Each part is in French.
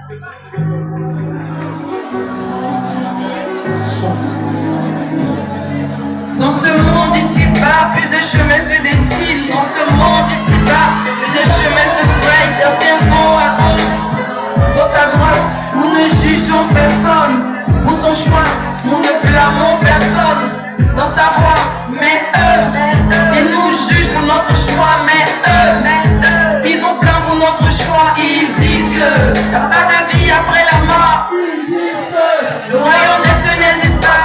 Dans ce monde ici-bas, plusieurs chemins se dessinent. Dans ce monde ici-bas, plusieurs chemins se frayent. Certains vont à gauche, d'autres à droite. Nous ne jugeons personne pour son choix. Nous ne blâmons personne dans sa voie. Mais eux, ils nous jugent pour notre choix. Mais eux, ils nous blâment pour notre choix. Ils disent que y a pas de vie après la mort. Le royaume des cieux n'existe pas.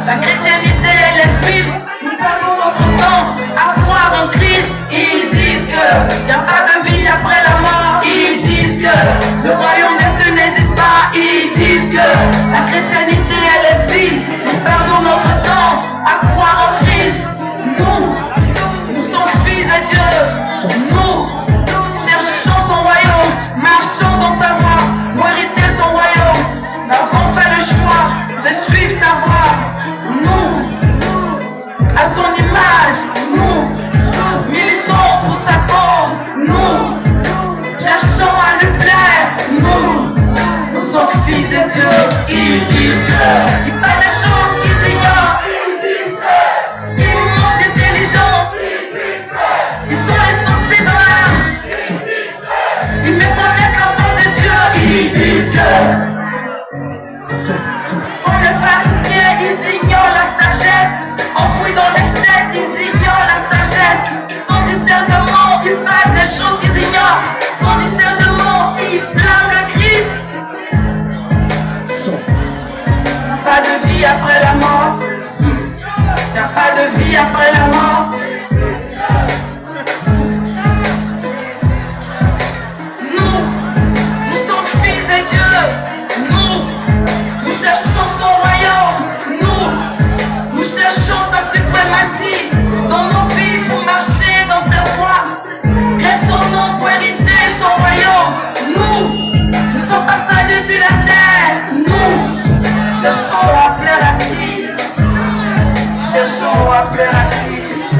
La chrétienté elle est vide. Nous perdons notre temps à croire en Christ. Ils disent que y a pas de vie après la mort. Ils disent que le royaume des cieux n'existe pas. Ils disent que la chrétienté elle est vide. Nous perdons notre temps à croire en Christ. Nous sommes fils de Dieu. Nous cherchons son royaume, marchons dans sa voie, pour hériter son royaume. Nous avons fait le choix de suivre sa voie. Nous, à son image, nous militons pour sa cause. Nous cherchons à lui plaire. Nous sommes fils de Dieu. Ils disent que il parlent des choses qu'ils ignorent. Ils manquent d'intelligence. Ils sont insensés dans l'âme. Ils méconnaissent la voix de Dieu. Ils disent que on le pharisien, ils ignorent la sagesse. Enfouis dans les têtes, ils ignorent la sagesse. Sans discernement, ils parlent des choses qu'ils ignorent. Sans discernement, ils blâment le Christ. Pas de vie après la mort. Y a pas de vie après la mort. Nous sommes fils de Dieu. Nous cherchons son royaume. Nous cherchons sa suprématie dans nos vies pour marcher dans sa voie. Grâce son nom pour hériter son royaume. Nous sommes passagers sur la terre. Nous cherchons à plaire à Christ. Cherchons à plaire à Christ.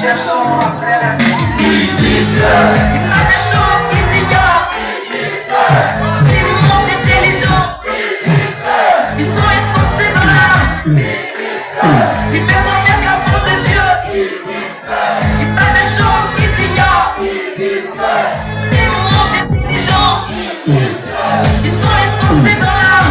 Cherchons à plaire à Christ. Ils disent que ils font des choses qu'ils ignorent. Ils nous manquent d'intelligence. Ils sont insensés dans l'âme. Ils méconnaissent la voix de Dieu. Ils parlent des choses qu'ils ignorent. Ils nous manquent d'intelligence. Ils sont insensés dans l'âme.